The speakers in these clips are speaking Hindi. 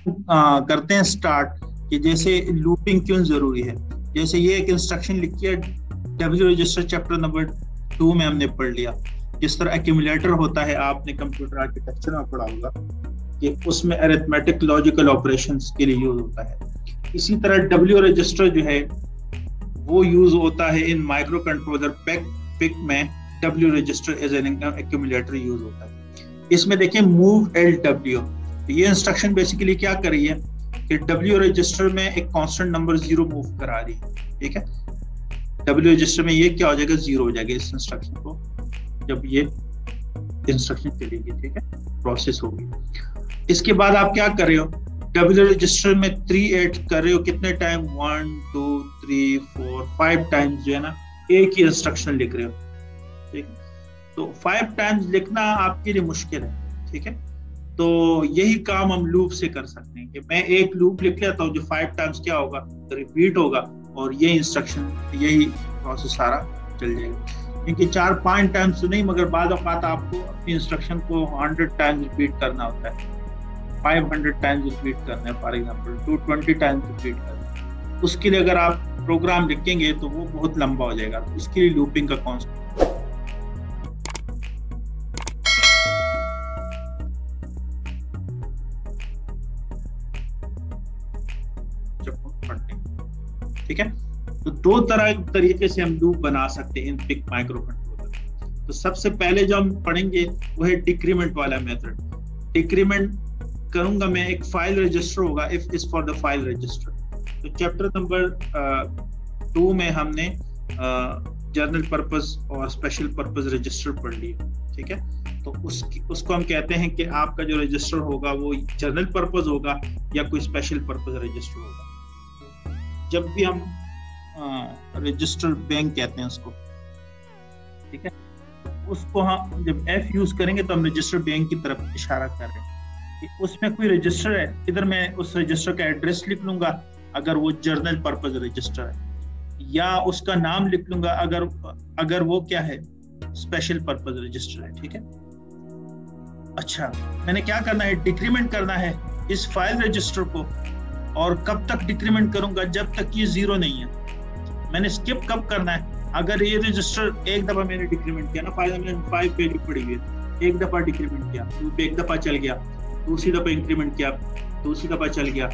करते हैं स्टार्ट कि जैसे लूपिंग क्यों जरूरी है। जैसे ये एक इंस्ट्रक्शन लिखी है डब्ल्यू रजिस्टर चैप्टर नंबर 2 में हमने पढ़ लिया। जिस तरह एक्यूमुलेटर होता है, आपने कंप्यूटर आर्किटेक्चर में पढ़ा होगा कि उसमें अरिथमेटिक लॉजिकल ऑपरेशंस के लिए यूज होता है। इसी तरह डब्ल्यू रजिस्टर जो है वो यूज होता है इन माइक्रो कंट्रोलर पिक में। W register as an accumulator use होता है। इसमें देखिए मूव एल डब्ल्यू, ये इंस्ट्रक्शन बेसिकली क्या कर रही है कि डब्ल्यू रजिस्टर में एक कांस्टेंट नंबर 0 मूव करा रही है। ठीक है, डब्ल्यू रजिस्टर में ये क्या हो जाएगा, 0 हो जाएगा इस इंस्ट्रक्शन को जब ये इंस्ट्रक्शन चलेगी। ठीक है, प्रोसेस होगी। इसके बाद आप क्या कर रहे हो, डब्ल्यू रजिस्टर में 3 ऐड कर रहे हो, कितने टाइम, 1 2 3 4 5 टाइम्स जो है ना एक ही इंस्ट्रक्शन लिख रहे हो। ठीक है, तो 5 टाइम्स लिखना आपके लिए मुश्किल है। ठीक है, तो यही काम हम लूप से कर सकते हैं कि मैं एक लूप लिख लेता हूँ जो 5 टाइम्स क्या होगा, रिपीट होगा और ये इंस्ट्रक्शन यही प्रोसेस सारा चल जाएगा। क्योंकि 4-5 टाइम्स तो नहीं, मगर बाद औक़ात आपको अपनी इंस्ट्रक्शन को 100 टाइम्स रिपीट करना होता है, 500 टाइम्स रिपीट करना है, फॉर एग्जांपल 220 टाइम्स रिपीट करना है। उसके लिए अगर आप प्रोग्राम लिखेंगे तो वो बहुत लंबा हो जाएगा। तो इसके लिए लूपिंग का कॉन्सेप्ट पढ़ते हैं। ठीक है, तो 2 तरीके से हम लूप बना सकते हैं इन पिक माइक्रो कंट्रोलर। तो सबसे पहले जो हम पढ़ेंगे वो है डिक्रीमेंट वाला मेथड। डिक्रीमेंट करूंगा मैं, एक फाइल रजिस्टर होगा, if is for the file register. तो चैप्टर नंबर 2 में हमने जनरल पर्पस और स्पेशल पर्पस रजिस्टर पढ़ लिया। ठीक है, तो उसको हम कहते हैं कि आपका जो रजिस्टर होगा वो जनरल पर्पस होगा या कोई स्पेशल पर्पस रजिस्टर होगा। जब भी हम रजिस्टर बैंक कहते हैं उसको, ठीक है, उसको हम जब F यूज करेंगे तो हम रजिस्टर बैंक की तरफ इशारा कर रहे हैं कि उसमें कोई रजिस्टर है। इधर मैं उस रजिस्टर का एड्रेस लिख लूंगा अगर वो जनरल पर्पस रजिस्टर है, या उसका नाम लिख लूंगा अगर वो क्या है, स्पेशल पर्पस रजिस्टर है। ठीक है, अच्छा, मैंने क्या करना है, डिक्रीमेंट करना है इस फाइल रजिस्टर को। और कब तक डिक्रीमेंट करूंगा, जब तक ये 0 नहीं है। मैंने स्किप कब करना है, अगर ये रजिस्टर एक दफा मैंने डिक्रीमेंट किया ना, 5 वैल्यू पड़ी हुई है, एक दफा डिक्रीमेंट किया, लूप एक दफा चल गया, दूसरी दफा इंक्रीमेंट किया, दूसरी दफा चल गया,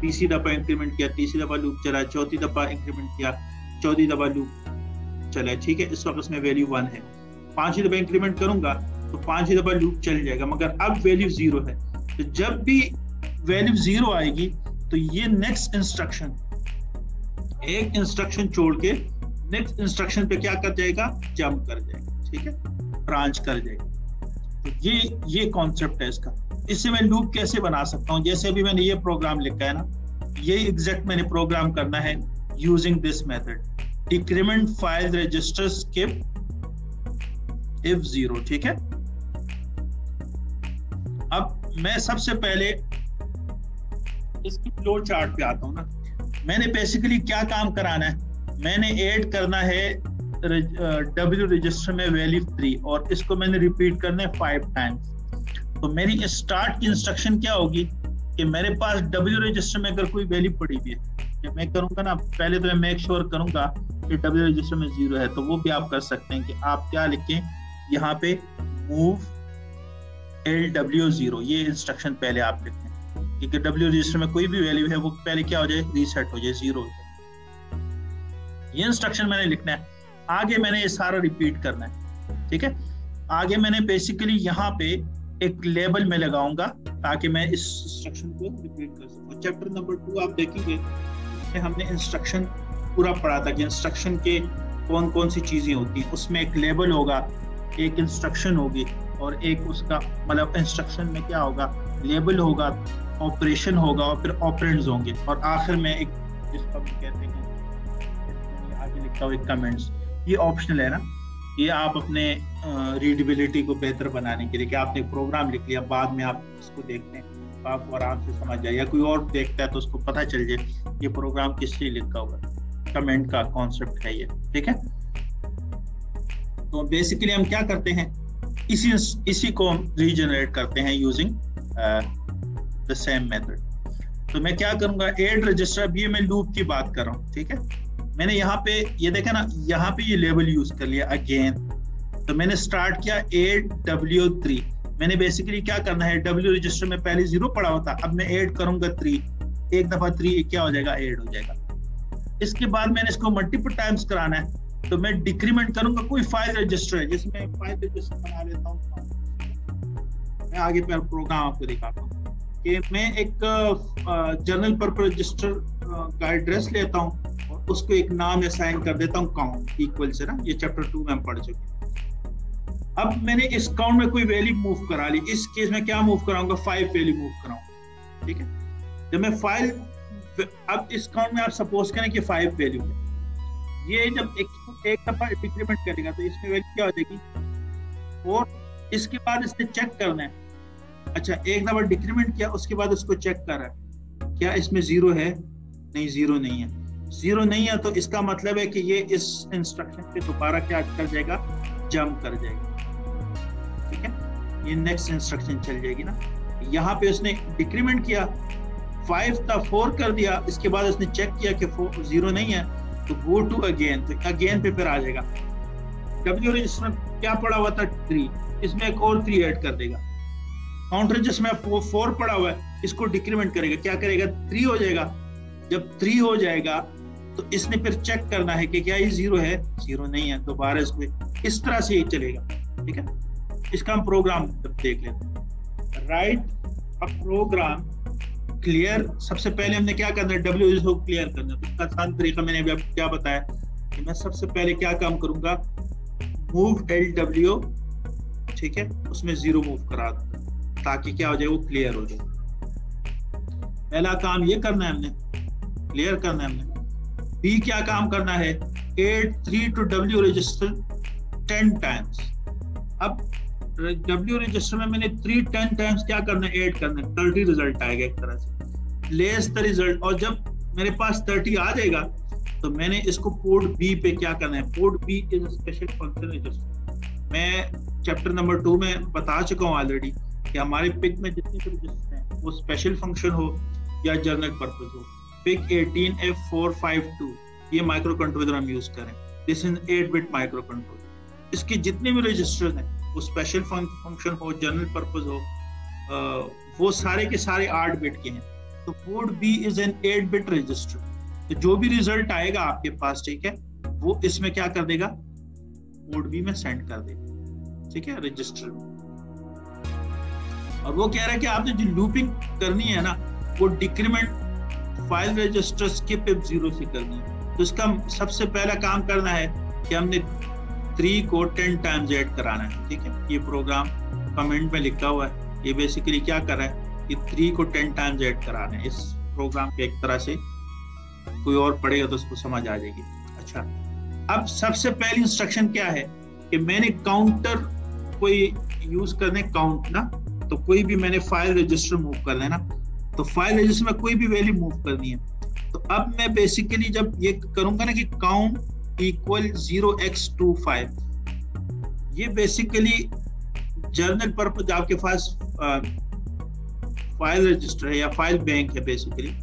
तीसरी दफा इंक्रीमेंट किया, तीसरी दफा लूप चला, चौथी दफा इंक्रीमेंट किया, चौथी दफा लूप चला। ठीक है, इस वक्त उसमें वैल्यू 1 है। 5वीं दफा इंक्रीमेंट करूंगा तो 5वीं दफा लूप चल जाएगा, मगर अब वैल्यू 0 है। तो जब भी वैल्यू 0 आएगी तो ये नेक्स्ट इंस्ट्रक्शन, एक इंस्ट्रक्शन छोड़ के नेक्स्ट इंस्ट्रक्शन पे क्या कर जाएगा, जंप कर जाएगा। ठीक है, ब्रांच कर जाएगा। तो ये कॉन्सेप्ट है इसका। इससे मैं लूप कैसे बना सकता हूँ, जैसे अभी मैंने ये प्रोग्राम लिखा है ना, ये एग्जैक्ट मैंने प्रोग्राम करना है using this method, decrement file register skip if 0। ठीक है, अब मैं सबसे पहले इसकी फ्लो चार्ट पे आता हूँ ना। मैंने बेसिकली क्या काम कराना है, मैंने ऐड करना है डब्ल्यू रजिस्टर में वैल्यू 3 और इसको मैंने रिपीट करना है 5 टाइम्स। तो मेरी स्टार्ट की इंस्ट्रक्शन क्या होगी कि मेरे पास डब्ल्यू रजिस्टर में अगर कोई वैल्यू पड़ी हुई है, जब मैं करूंगा ना, पहले तो मैं मेक श्योर करूंगा कि डब्ल्यू रजिस्टर में 0 है। तो वो भी आप कर सकते हैं कि आप क्या लिखें यहाँ पे, मूव LW0, ये इंस्ट्रक्शन पहले आप लिखें, क्योंकि डब्ल्यू रजिस्टर में कोई भी वैल्यू है वो पहले क्या हो जाए, रीसेट हो जाए, 0 हो जाए। ये इंस्ट्रक्शन मैंने लिखना है। आगे मैंने ये सारा रिपीट करना है। ठीक है, आगे मैंने बेसिकली यहाँ पे एक लेबल में लगाऊंगा ताकि मैं इस इंस्ट्रक्शन को रिपीट कर सकूं। चैप्टर नंबर 2 आप देखेंगे कि हमने इंस्ट्रक्शन पूरा पढ़ा था कि इंस्ट्रक्शन के कौन कौन सी चीजें होती हैं। उसमें एक लेबल होगा, एक इंस्ट्रक्शन होगी और एक उसका मतलब इंस्ट्रक्शन में क्या होगा, लेबल होगा, ऑपरेशन होगा और फिर ऑपरेंड्स होंगे, और आखिर में एक जिसको हम कहते हैं, आगे लिखा हुआ एक कमेंट्स। ये ऑप्शनल है ना, ये आप अपने रीडेबिलिटी को बेहतर बनाने के लिए, कि आपने प्रोग्राम लिख लिया, बाद में आप इसको देखते हैं तो आपको आराम से समझ जाए, या कोई और देखता है तो उसको पता चल जाए ये प्रोग्राम किस लिए लिखा हुआ है। कमेंट का कॉन्सेप्ट है ये। ठीक है, तो बेसिकली हम क्या करते हैं, इसी को हम रीजनरेट करते हैं यूजिंग द सेम मेथड। तो मैं क्या करूंगा, ऐड रजिस्टर, अभी मैं लूप की बात कर रहा हूँ, ठीक है। मैंने यहाँ पे ये देखा ना, यहाँ पे ये लेवल यूज कर लिया अगेन, तो मैंने स्टार्ट किया ऐड W3। मैंने बेसिकली क्या करना है, W रजिस्टर में पहले 0 पड़ा हुआ था, अब मैं ऐड करूंगा 3, एक दफा 3 क्या हो जाएगा, ऐड हो जाएगा। इसके बाद मैंने इसको मल्टीपल टाइम्स कराना है, तो मैं डिक्रीमेंट करूंगा। कोई फाइल रजिस्टर है जिसमें फाइल रजिस्टर बना लेता हूँ, मैं आगे पर प्रोग्राम आपको दिखाता हूँ कि मैं एक जनरल पर्पस रजिस्टर का एड्रेस लेता हूँ और उसको एक नाम असाइन कर देता हूँ काउंट इक्वल से ना, ये चैप्टर 2 में हम पढ़ चुके हैं। अब मैंने इस काउंट में कोई वैल्यू मूव करा ली, इस केस में क्या मूव कराऊंगा, 5 वैल्यू मूव कराऊंगा, ठीक है। जब मैं फाइल, अब इस काउंट में आप सपोज करें कि 5 वैल्यू है, ये जब एक दफा डिक्रीमेंट करेगा तो इसमें वैल्यू क्या हो जाएगी, और इसके बाद इसने चेक करना है, अच्छा एक दफा डिक्रीमेंट किया, उसके बाद उसको चेक कर रहा है क्या इसमें 0 है, नहीं 0 नहीं है। 0 नहीं है तो इसका मतलब है कि ये इस इंस्ट्रक्शन पे दोबारा क्या कर जाएगा, जंप कर जाएगा, ठीक है। ये नेक्स्ट इंस्ट्रक्शन चल जाएगी ना। यहाँ पे उसने डिक्रीमेंट किया, 5 था 4 कर दिया, इसके बाद उसने चेक किया कि 0 नहीं है, तो गो टू अगेन, तो अगेन पे फिर आ जाएगा। W रजिस्टर में क्या पड़ा हुआ था, 3, इसमें एक और 3 ऐड कर देगा। काउंट रजिस्टर में 4 पड़ा हुआ है, इसको डिक्रीमेंट करेगा, क्या करेगा, 3 हो जाएगा। जब 3 हो जाएगा तो इसने फिर चेक करना है कि क्या ये 0 है, 0 नहीं है, दोबारा इसको इस तरह से ही चलेगा, ठीक है। इसका हम प्रोग्राम देख लेते हैं। राइट अ प्रोग्राम क्लियर, सबसे पहले हमने क्या करना है, W को क्लियर करना है। इसका आसान तरीका मैंने अभी क्या बताया कि मैं सबसे पहले क्या काम करूंगा, मूव LW, ठीक है, उसमें 0 मूव करा दूंगा ताकि क्या हो जाए, वो क्लियर हो जाए। पहला काम ये करना है हमने, क्लियर करना है हमने। B क्या काम करना है, add 3 to W register 10 times. अब W रजिस्टर में मैंने 10 टाइम्स क्या करना है, ऐड करना है, 30 रिजल्ट आएगा एक तरह से, लेस द रिजल्ट। और जब मेरे पास 30 आ जाएगा तो मैंने इसको पोर्ट B पे क्या करना है, port B is a special function register. मैं चैप्टर नंबर 2 में बता चुका हूँ ऑलरेडी कि हमारे पिक में जितने भी रजिस्टर हैं वो स्पेशल फंक्शन हो या जनरल पर्पस हो। पिक 18F452 ये माइक्रो कंट्रोलर हम यूज करें, दिस इज 8-बिट माइक्रो कंट्रोलर। इसके जितने भी रजिस्टर्स हैं वो स्पेशल फंक्शन हो, जनरल पर्पस हो, वो सारे के सारे 8 बिट के हैं। तो port B is an eight bit register, तो जो भी रिजल्ट आएगा आपके पास, ठीक है, वो इसमें क्या कर देगा, पोर्ट B में सेंड कर देगा, ठीक है, रजिस्टर। और वो कह रहा है कि आपने जो लूपिंग करनी है ना, वो डिक्रीमेंट फाइल रजिस्टर स्किप 0 से करनी है। तो इसका सबसे पहला काम करना है कि हमने 3 को 10 टाइम्स ऐड कराना है, ठीक है। ये प्रोग्राम कमेंट में लिखा हुआ है, ये बेसिकली क्या कर रहा है कि 3 को 10 टाइम्स ऐड कराना है। इस प्रोग्राम के एक तरह से कोई और पढ़ेगा तो उसको समझ आ जाएगी। अच्छा, अब सबसे पहली इंस्ट्रक्शन क्या है कि मैंने काउंटर कोई यूज करने, काउंट ना, तो कोई भी मैंने फाइल रजिस्टर मूव कर लेना, तो फाइल रजिस्टर में कोई भी वैल्यू मूव करनी है। तो अब मैं बेसिकली जब ये करूंगा ना कि काउंट इक्वल 0x25, ये बेसिकली जर्नल पर्पस आपके पास फाइल रजिस्टर है या फाइल बैंक है, बेसिकली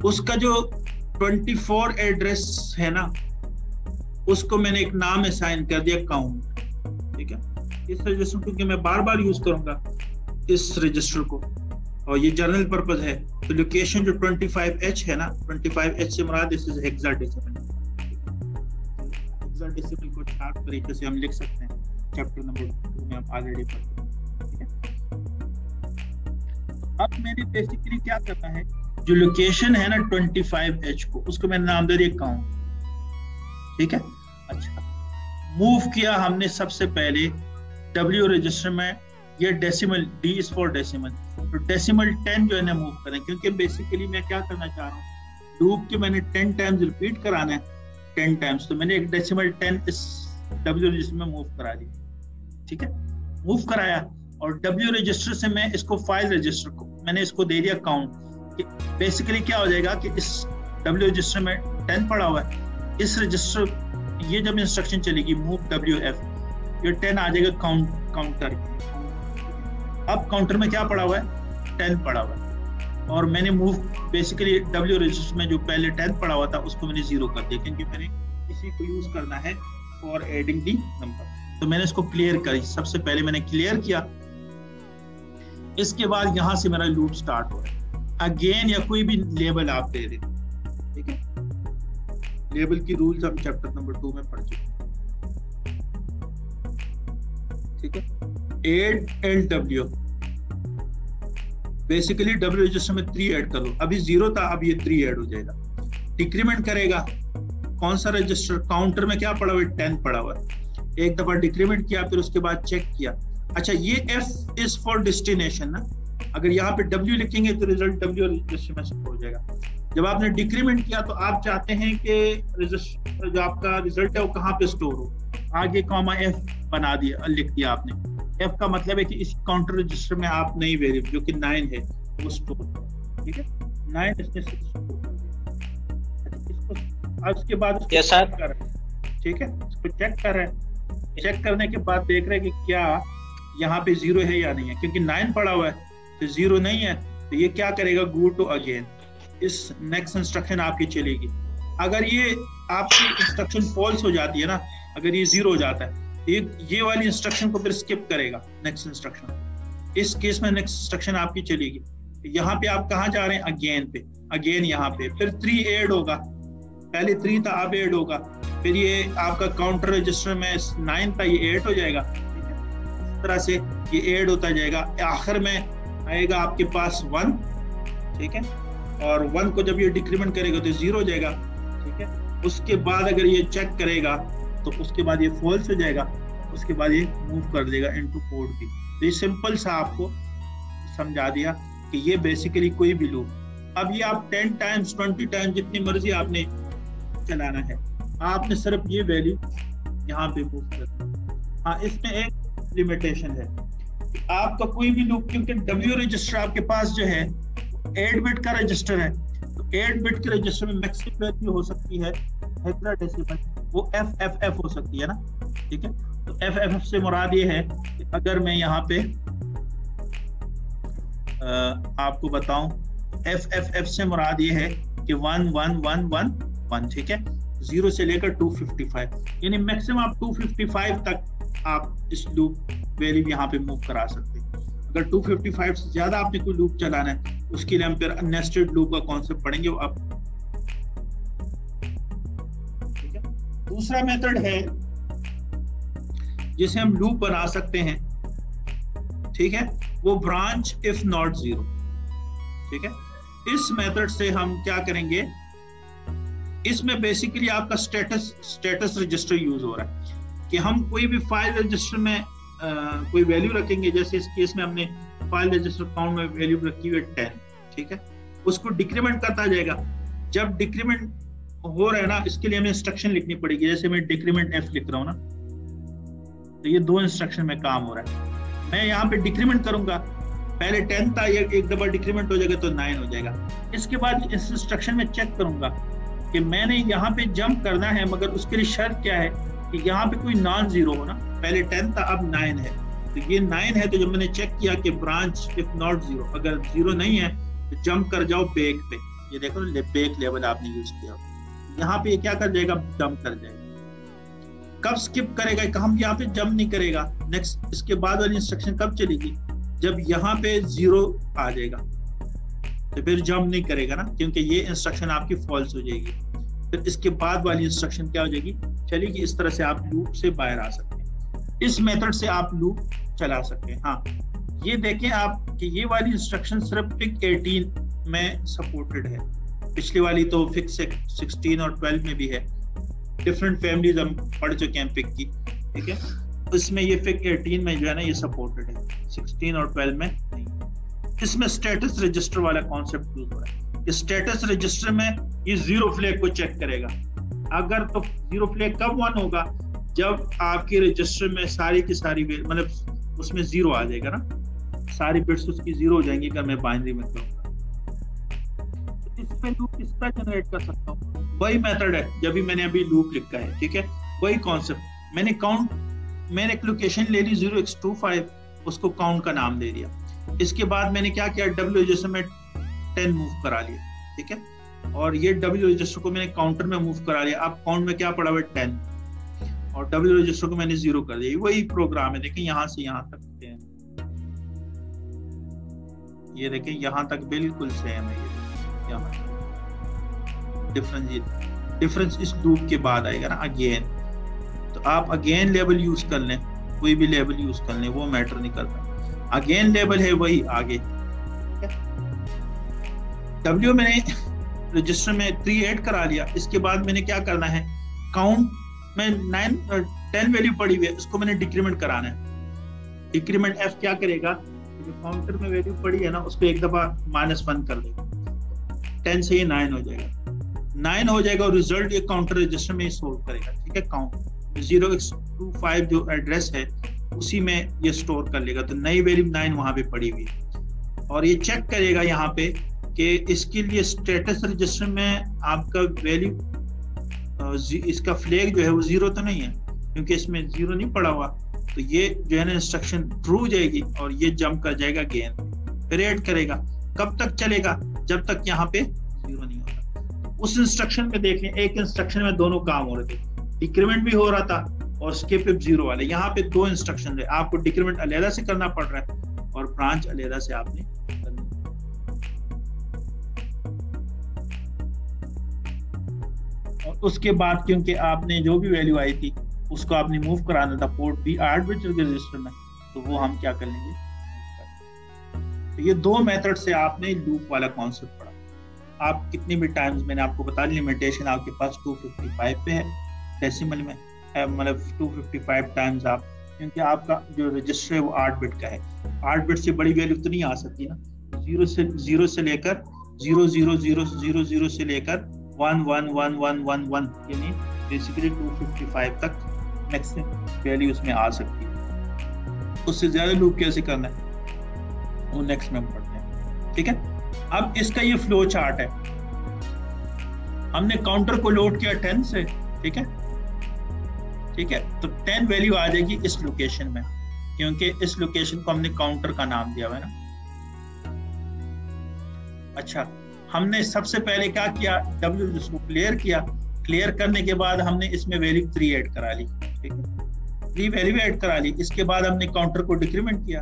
उसका जो 24 एड्रेस है ना, उसको मैंने एक नाम असाइन कर दिया काउंट, ठीक है। इस रजिस्टर को क्योंकि मैं बार बार यूज करूंगा इस रजिस्टर को, और ये जर्नल पर्पस है, तो लोकेशन जो 25H है ना, 25H से मुराद दिस इज हेक्साडेसिमल। हेक्साडेसिमल को 4 तरीके से हम लिख सकते हैं, चैप्टर नंबर 2 में हम ऑलरेडी पढ़ चुके हैं, ठीक है। अब मैंने बेसिकली क्या करना है, जो लोकेशन है ना 25H को, उसको मैंने नाम दे दिया काउंट, ठीक है। अच्छा, मूव किया हमने सबसे पहले W रजिस्टर में, ये decimal, D is for decimal, तो डेसिमल 10 जो है ना मूव करें, क्योंकि बेसिकली मैं क्या करना चाह रहा हूँ, लूप के मैंने 10 टाइम्स रिपीट कराना है, 10 टाइम्स, तो मैंने एक डेसिमल 10 इस W रजिस्टर में मूव करा दी, ठीक है। मूव कराया और W रजिस्टर से मैं इसको फाइल रजिस्टर को मैंने इसको दे दिया काउंट, कि बेसिकली क्या हो जाएगा कि इस W रजिस्टर में 10 पड़ा हुआ है, इस रजिस्टर ये जब इंस्ट्रक्शन चलेगी मूव WF, ये 10 आ जाएगा काउंटर। अब काउंटर में क्या पड़ा हुआ है, 10 पड़ा हुआ है, और मैंने मूव बेसिकली W रजिस्टर में जो पहले 10 पड़ा हुआ था उसको मैंने 0 कर दिया, क्योंकि मैंने इसी को यूज करना है फॉर एडिंग दी नंबर। तो मैंने इसको क्लियर करी, सबसे पहले मैंने क्लियर किया। इसके बाद यहां से मेरा लूप स्टार्ट हो रहा है अगेन, या कोई भी लेबल आप दे दें, ठीक है। लेबल की रूल्स हम चैप्टर नंबर 2 में पढ़ चुके हैं, ठीक है। Add LW, basically W register में 3 ऐड कर लो, अभी 0 था, अब ये 3 ऐड हो जाएगा। डिक्रीमेंट करेगा, कौन सा रजिस्टर, काउंटर में क्या पड़ा हुआ है, 10 पड़ा हुआ है। एक दफा डिक्रीमेंट किया, फिर उसके बाद चेक किया, अच्छा ये F इज फॉर डेस्टिनेशन ना, अगर यहाँ पे W लिखेंगे तो रिजल्ट W रजिस्टर में स्टोर हो जाएगा। जब आपने डिक्रीमेंट किया तो आप चाहते हैं कि रजिस्टर जो आपका रिजल्ट है वो कहाँ पे स्टोर हो, आगे कॉमा F बना दिया, लिख दिया आपने। F का मतलब है कि इस काउंटर रजिस्टर में आप नई वेरिएबल जो कि 9 है वो स्टोर, ठीक है। 9 इसमें स्टोर कर दिया। इसको उसके बाद चेक कर रहे हैं, ठीक है, इसको चेक कर रहे हैं। चेक करने के बाद देख रहे हैं कि क्या यहाँ पे 0 है या नहीं है, क्योंकि 9 पड़ा हुआ है तो 0 नहीं है, तो ये क्या करेगा, गो टू अगेन, इस नेक्स्ट इंस्ट्रक्शन आपकी चलेगी। अगर ये आपकी इंस्ट्रक्शन फॉल्स हो जाती है ना, अगर ये 0 हो जाता है, ये वाली इंस्ट्रक्शन को फिर स्किप करेगा नेक्स्ट इंस्ट्रक्शन। इस केस में नेक्स्ट इंस्ट्रक्शन आपकी चलेगी। यहाँ पे आप कहाँ जा रहे हैं, अगेन पे, अगेन यहाँ पे, फिर 3 ऐड होगा, पहले 3 था अब ऐड होगा, फिर ये आपका काउंटर रजिस्टर में 9 था, ये 8 हो जाएगा, इस तरह से ये ऐड होता जाएगा। आखिर में आएगा आपके पास 1, ठीक है, और 1 को जब ये डिक्रीमेंट करेगा तो 0 हो जाएगा, ठीक है। उसके बाद अगर ये चेक करेगा तो उसके बाद ये फॉल्स हो जाएगा, उसके बाद ये मूव कर देगा इनटू कोड भी। तो ये सिंपल सा आपको समझा दिया कि ये बेसिकली कोई भी लूप। अब ये आप 10 टाइम्स 20 टाइम्स जितनी मर्जी आपने चलाना है, आपने सिर्फ ये वैल्यू यहाँ पे मूव करना। हाँ, इसमें एक लिमिटेशन है, आपका कोई भी लूप, क्योंकि W रजिस्टर आपके पास जो है 8 बिट का रजिस्टर है, तो 8 बिट के रजिस्टर में मैक्सिमम वैल्यू हो सकती है हेक्साडेसिमल, वो FFF हो सकती है ना, ठीक है। तो FFF से मुराद ये है कि अगर मैं यहाँ पे आपको बताऊं, FFF से मुराद ये है कि 1 1 1 1 1, ठीक है, 0 से लेकर 255, यानी मैक्सिमम आप 255 तक आप इस लूप वैल्यू यहाँ पे मूव करा सकते हैं। अगर 255 से ज्यादा आपने कोई लूप चलाना है, उसके लिए हम फिर नेस्टेड लूप का कॉन्सेप्ट पढ़ेंगे, वो आप, ठीक है। दूसरा मेथड है जिसे हम लूप बना सकते हैं, ठीक है, वो ब्रांच इफ नॉट 0, ठीक है। इस मेथड से हम क्या करेंगे, इसमें बेसिकली आपका स्टेटस रजिस्टर यूज हो रहा है कि हम कोई भी फाइल रजिस्टर में कोई वैल्यू रखेंगे। जैसे इस केस में हमने फाइल रजिस्टर काउंट में वैल्यू रखी हुई है 10, ठीक है, उसको डिक्रीमेंट करता जाएगा। जब डिक्रीमेंट हो रहा है ना, इसके लिए हमें इंस्ट्रक्शन लिखनी पड़ेगी। जैसे मैं डिक्रीमेंट F लिख रहा हूँ ना, तो ये 2 इंस्ट्रक्शन में काम हो रहा है। मैं यहाँ पे डिक्रीमेंट करूंगा, पहले 10 था, ये एक दफा डिक्रीमेंट हो जाएगा तो 9 हो जाएगा। इसके बाद इस इंस्ट्रक्शन में चेक करूंगा कि मैंने यहाँ पे जंप करना है, मगर उसके लिए शर्त क्या है कि यहाँ पे कोई नॉन 0 हो ना, पहले 10 था अब 9 है, तो ये 9 है। तो जब मैंने चेक किया कि ब्रांच इफ नॉट 0, अगर 0 नहीं है तो जंप कर जाओ बैक पे, ये देखो बैक लेवल आपने यूज किया, यहाँ पे ये क्या कर जाएगा, जंप कर जाएगा। कब स्किप करेगा, हम यहाँ पे जंप नहीं करेगा, नेक्स्ट इसके बाद वाली इंस्ट्रक्शन कब चलेगी, जब यहाँ पे 0 आ जाएगा, तो फिर जंप नहीं करेगा ना, क्योंकि ये इंस्ट्रक्शन आपकी फॉल्स हो जाएगी। फिर इसके बाद वाली इंस्ट्रक्शन क्या हो जाएगी, चलेगी। इस तरह से आप लूप से बाहर आ सकते हैं, इस मेथड से आप लूप चला सकते हैं। हाँ, ये देखें आप कि ये वाली इंस्ट्रक्शन सिर्फ पिक 18 में सपोर्टेड है, पिछली वाली तो पिक 16 और 12 में भी है। डिफरेंट फैमिलीज हम पढ़ चुके हैं पिक की, ठीक है। इसमें ये पिक 18 में जो है ना ये सपोर्टेड है, 16 और 12 में नहीं। इसमें स्टेटस रजिस्टर वाला कॉन्सेप्ट यूज हो रहा है। इस स्टेटस रजिस्टर में ये 0 फ्लैग को चेक करेगा। अगर तो 0 फ्लैग कब 1 होगा, जब आपके रजिस्टर में सारी की सारी मतलब उसमें 0 आ जाएगा ना, सारी बिट्स उसकी 0 हो जाएंगी अगर मैं बाइनरी में करूँगा। इसमें लूप किस तरह जनरेट कर सकता हूँ, वही मेथड है जब भी मैंने अभी लूप लिखा है, ठीक है, वही कॉन्सेप्ट। मैंने एक लोकेशन ले ली 0x25, उसको काउंट का नाम दे दिया। इसके बाद मैंने क्या किया, W जैसे मैं 10 मूव करा लिया, ठीक है। और ये W रजिस्टर को मैंने काउंटर में मूव करा लिया। अब काउंट में क्या पड़ा हुआ है 10, और W रजिस्टर को मैंने 0 कर दिया। वही प्रोग्राम है, देखें यहाँ से यहाँ तक है, ये देखें यहाँ तक बिल्कुल सेम है। ये यहाँ डिफरेंस इस लूप के बाद आएगा ना अगेन। तो आप अगेन लेबल यूज कर लें, कोई भी लेबल यूज कर लें, वो मैटर नहीं करता। अगेन लेबल है वही आगे। W मैंने रजिस्टर में 3 ऐड करा लिया। इसके बाद मैंने क्या करना है, काउंट में 10 वैल्यू पड़ी हुई है, इसको मैंने डिक्रीमेंट कराना है। डिक्रीमेंट F क्या करेगा, जो काउंटर में वैल्यू पड़ी है ना उसको एक दफा -1 कर देगा, 10 से ये 9 हो जाएगा, 9 हो जाएगा और रिजल्ट ये काउंटर रजिस्टर में स्टोर करेगा, ठीक है। काउंट 0x25 जो एड्रेस है उसी में ये स्टोर कर लेगा। तो नई वैल्यू 9 वहां पे पड़ी हुई है, और ये चेक करेगा यहाँ पे कि इसके लिए स्टेटस रजिस्टर में आपका वैल्यू इसका फ्लैग जो है वो 0 तो नहीं है, क्योंकि इसमें 0 नहीं पड़ा हुआ। तो ये जो है ना इंस्ट्रक्शन ट्रू हो जाएगी और ये जंप कर जाएगा गेन, फिर ऐड करेगा। कब तक चलेगा, जब तक यहाँ पे 0 नहीं होता। उस इंस्ट्रक्शन में देख लें, एक इंस्ट्रक्शन में दोनों काम हो रहे थे, डिक्रीमेंट भी हो रहा था और स्किप 0 वाले। यहाँ पे 2 इंस्ट्रक्शन है, आपको डिक्रीमेंट अलहदा से करना पड़ रहा है और ब्रांच अलहदा से आपने करनी। और उसके बाद क्योंकि आपने जो भी वैल्यू आई थी उसको आपने मूव कराना था पोर्ट B 8 बिट रजिस्टर में, तो वो हम क्या कर लेंगे। तो ये 2 मेथड से आपने लूप वाला कॉन्सेप्ट पढ़ा। आप कितनी भी टाइम्स, मैंने आपको बता दी लिमिटेशन आपके पास 255 पे है डेसिमल में, मतलब 255 टाइम्स आप, क्योंकि आपका जो रजिस्टर है वो 8 बिट का है। 8 बिट से बड़ी वैल्यू तो नहीं आ सकती ना, 0 से लेकर 00000 से लेकर 11111 यानी बेसिकली 255 तक मैक्सिमम वैल्यू उसमें आ सकती है। उससे ज्यादा लूप कैसे करना है वो नेक्स्ट में पढ़ते हैं, ठीक है। अब इसका ये फ्लो चार्ट है। हमने काउंटर को लोड किया 10 से, ठीक है, ठीक है। तो 10 वैल्यू आ जाएगी इस लोकेशन में, क्योंकि इस लोकेशन को हमने काउंटर का नाम दिया हुआ है ना। अच्छा, हमने सबसे पहले क्या किया, W जिसको क्लियर किया। क्लियर करने के बाद हमने इसमें वैल्यू 3 ऐड करा ली, ठीक है, 3 वैल्यू ऐड करा ली। इसके बाद हमने काउंटर को डिक्रीमेंट किया।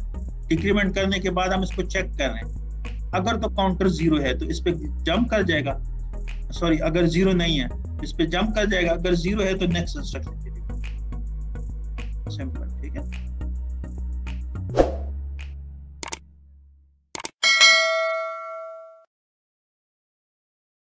डिक्रीमेंट करने के बाद हम इसको चेक कर रहे हैं, अगर तो काउंटर 0 है तो इस पे जंप कर जाएगा, सॉरी अगर 0 नहीं है इस पे जंप कर जाएगा, अगर 0 है तो नेक्स्ट इंस्ट्रक्शन के लिए। सिंपल, ठीक है।